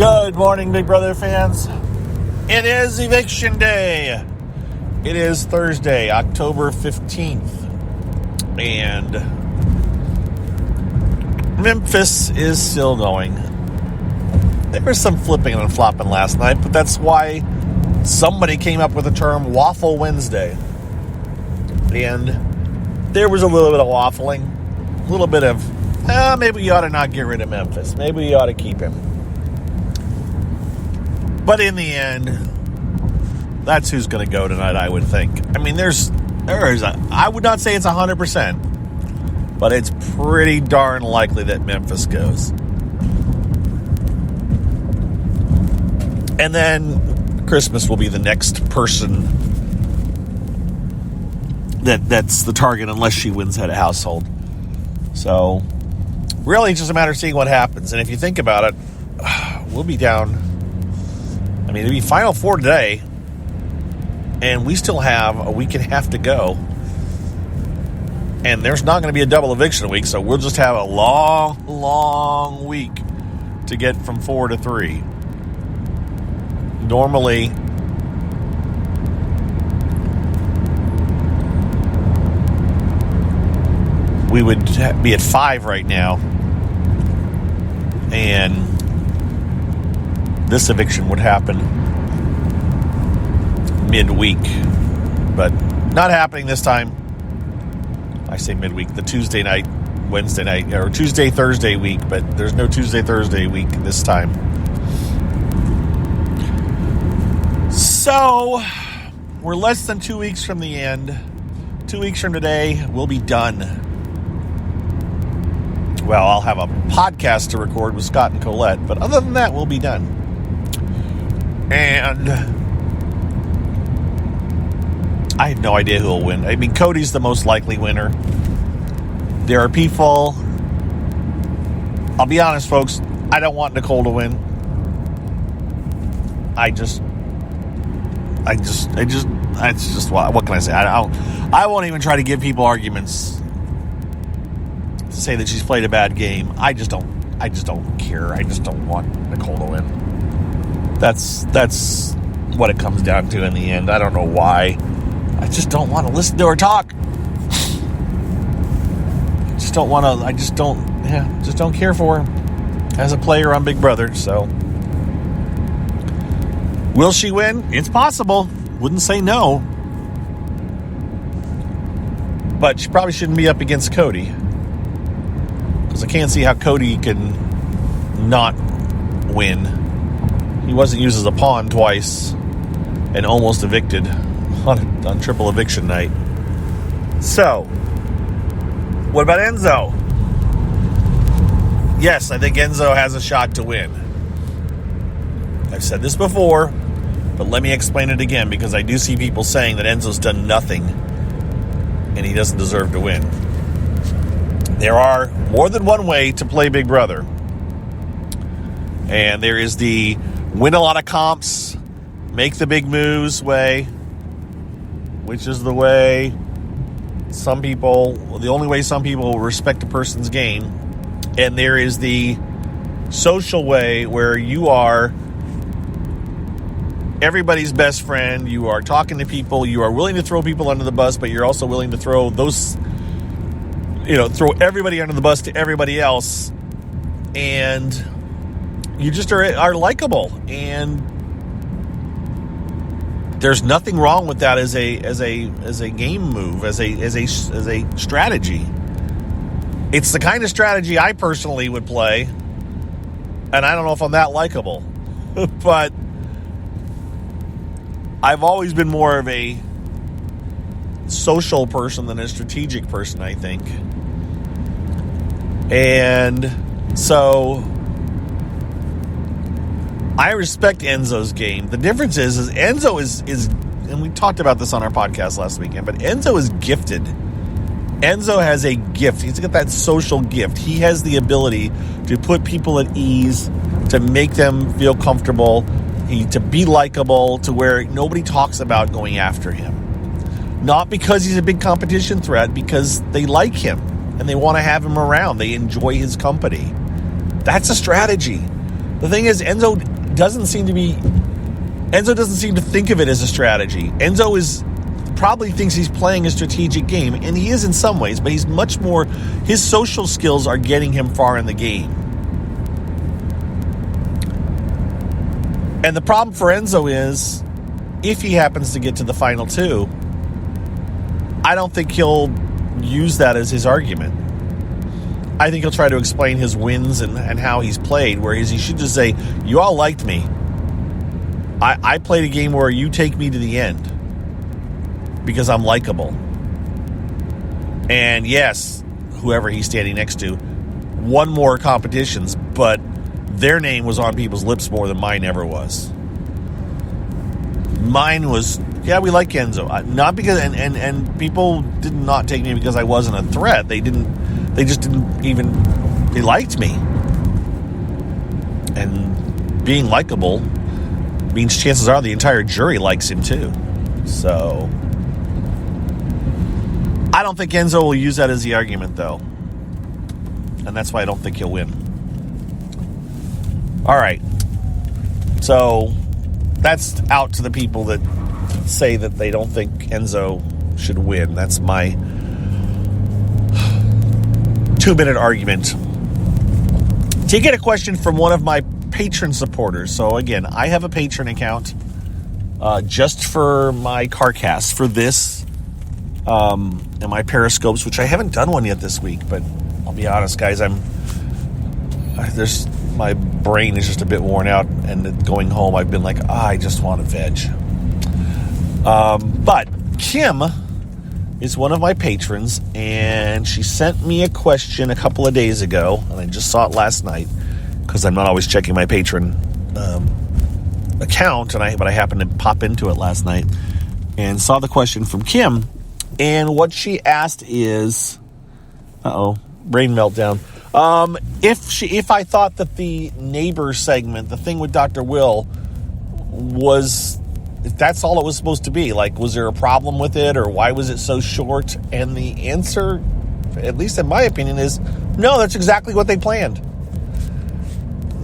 Good morning, Big Brother fans. It is Eviction Day. It is Thursday, October 15th. And Memphis is still going. There was some flipping and flopping last night, but that's why somebody came up with the term Waffle Wednesday. And there was a little bit of waffling, a little bit of, maybe you ought to not get rid of Memphis. Maybe you ought to keep him. But in the end, that's who's going to go tonight, I would think. I mean, I would not say it's 100%, but it's pretty darn likely that Memphis goes. And then Christmas will be the next person that's the target unless she wins head of household. So, really, it's just a matter of seeing what happens. And if you think about it, we'll be down. I mean, it'll be Final Four today, and we still have a week and a half to go. And there's not going to be a double eviction week, so we'll just have a long, long week to get from 4 to 3. Normally, we would be at 5 right now, and this eviction would happen midweek, but not happening this time. I say midweek, the Tuesday night, Wednesday night, or Tuesday, Thursday week, but there's no Tuesday, Thursday week this time. So, we're less than 2 weeks from the end. 2 weeks from today, we'll be done. Well, I'll have a podcast to record with Scott and Colette, but other than that, we'll be done. And I have no idea who will win. I mean, Cody's the most likely winner. There are people, I'll be honest, folks, I don't want Nicole to win. It's just, what can I say? I won't even try to give people arguments to say that she's played a bad game. I just don't care. I just don't want Nicole to win. That's what it comes down to in the end. I don't know why. I just don't want to listen to her talk. Just don't care for her as a player on Big Brother. So, will she win? It's possible. Wouldn't say no. But she probably shouldn't be up against Cody, because I can't see how Cody can not win. He wasn't used as a pawn twice and almost evicted on triple eviction night. So, what about Enzo? Yes, I think Enzo has a shot to win. I've said this before, but let me explain it again, because I do see people saying that Enzo's done nothing and he doesn't deserve to win. There are more than one way to play Big Brother. And there is the win a lot of comps, make the big moves way, which is the only way some people will respect a person's game. And there is the social way, where you are everybody's best friend, you are talking to people, you are willing to throw people under the bus, but you're also willing to throw everybody under the bus to everybody else. And you just are likable, and there's nothing wrong with that as a game move, as a strategy. It's the kind of strategy I personally would play, and I don't know if I'm that likable, but I've always been more of a social person than a strategic person, I think. And so I respect Enzo's game. The difference is Enzo is, and we talked about this on our podcast last weekend, but Enzo is gifted. Enzo has a gift. He's got that social gift. He has the ability to put people at ease, to make them feel comfortable, to be likable, to where nobody talks about going after him. Not because he's a big competition threat, because they like him and they want to have him around. They enjoy his company. That's a strategy. The thing is, Enzo doesn't seem to think of it as a strategy. Enzo probably thinks he's playing a strategic game, and he is in some ways, but he's much more, his social skills are getting him far in the game. And the problem for Enzo is, if he happens to get to the final two, I don't think he'll use that as his argument. I think he'll try to explain his wins and how he's played, whereas he should just say, you all liked me. I played a game where you take me to the end because I'm likable. And yes, whoever he's standing next to won more competitions, but their name was on people's lips more than mine ever was. Mine was, yeah, we like Enzo. Not because, and people did not take me because I wasn't a threat. They liked me. And being likable means chances are the entire jury likes him too. So I don't think Enzo will use that as the argument, though. And that's why I don't think he'll win. All right. So that's out to the people that say that they don't think Enzo should win. That's my 2-minute argument. To get a question from one of my patron supporters. So again, I have a patron account just for my CarCast, for this and my Periscopes, which I haven't done one yet this week, but I'll be honest, guys, my brain is just a bit worn out, and going home, I've been like, I just want a veg. But Kim is one of my patrons, and she sent me a question a couple of days ago, and I just saw it last night, because I'm not always checking my patron account, but I happened to pop into it last night, and saw the question from Kim, and what she asked is, brain meltdown, if I thought that the neighbor segment, the thing with Dr. Will, if that's all it was supposed to be, like, was there a problem with it, or why was it so short? And the answer, at least in my opinion, is no, that's exactly what they planned.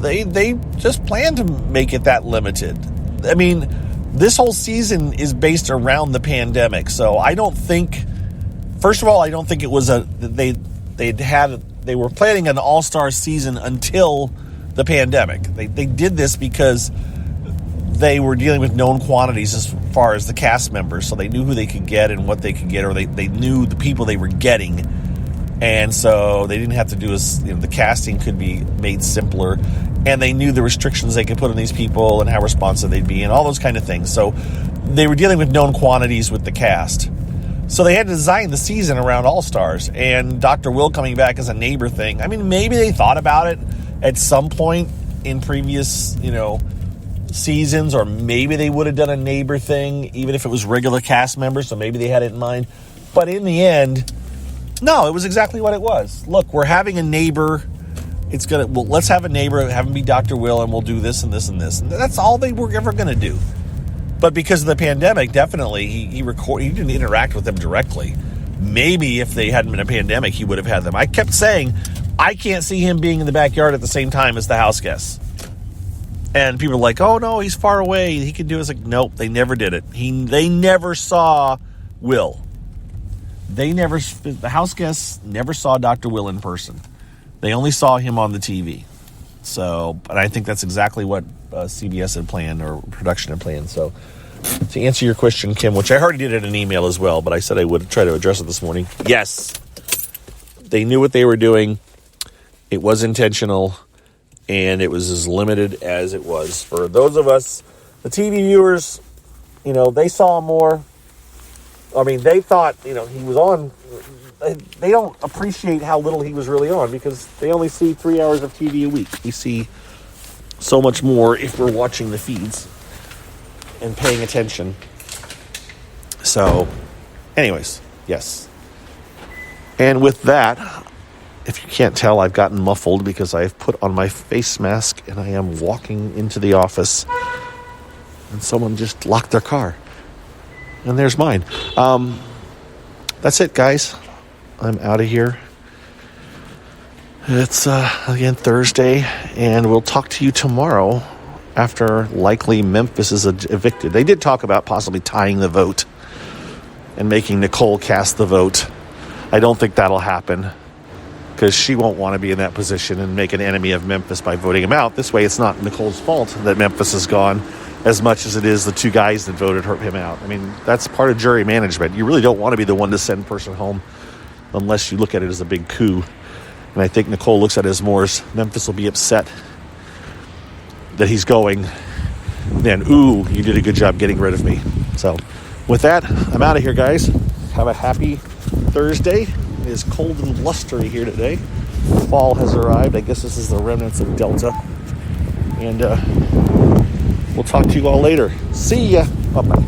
They just planned to make it that limited. I mean, this whole season is based around the pandemic, so I don't think, first of all, I don't think it was they were planning an all-star season until the pandemic. They did this because they were dealing with known quantities as far as the cast members, so they knew who they could get and what they could get, or they knew the people they were getting, and so they didn't have to do the casting could be made simpler, and they knew the restrictions they could put on these people and how responsive they'd be and all those kind of things. So they were dealing with known quantities with the cast. So they had to design the season around All-Stars, and Dr. Will coming back as a neighbor thing. I mean, maybe they thought about it at some point in previous, seasons, or maybe they would have done a neighbor thing, even if it was regular cast members, so maybe they had it in mind. But in the end, no, it was exactly what it was. Look, we're having a neighbor. Let's have a neighbor, have him be Dr. Will, and we'll do this and this and this. And that's all they were ever going to do. But because of the pandemic, definitely, he didn't interact with them directly. Maybe if they hadn't been a pandemic, he would have had them. I kept saying, I can't see him being in the backyard at the same time as the house guests. And people are like, oh, no, he's far away. He can do it. It's like, nope, they never did it. They never saw Will. The house guests never saw Dr. Will in person. They only saw him on the TV. So, and I think that's exactly what CBS had planned, or production had planned. So, to answer your question, Kim, which I already did in an email as well, but I said I would try to address it this morning. Yes, they knew what they were doing. It was intentional, and it was as limited as it was. For those of us, the TV viewers, they saw more. I mean, they thought, he was on. They don't appreciate how little he was really on, because they only see 3 hours of TV a week. We see so much more if we're watching the feeds and paying attention. So, anyways, yes. And with that, if you can't tell, I've gotten muffled because I've put on my face mask and I am walking into the office, and someone just locked their car. And there's mine. That's it, guys. I'm out of here. It's, again, Thursday, and we'll talk to you tomorrow after likely Memphis is evicted. They did talk about possibly tying the vote and making Nicole cast the vote. I don't think that'll happen because she won't want to be in that position and make an enemy of Memphis by voting him out. This way, it's not Nicole's fault that Memphis is gone as much as it is the two guys that voted him out. I mean, that's part of jury management. You really don't want to be the one to send a person home unless you look at it as a big coup. And I think Nicole looks at it as more as Memphis will be upset that he's going. Then, ooh, you did a good job getting rid of me. So with that, I'm out of here, guys. Have a happy Thursday. It is cold and blustery here today. Fall has arrived. I guess this is the remnants of Delta. And we'll talk to you all later. See ya. Bye-bye.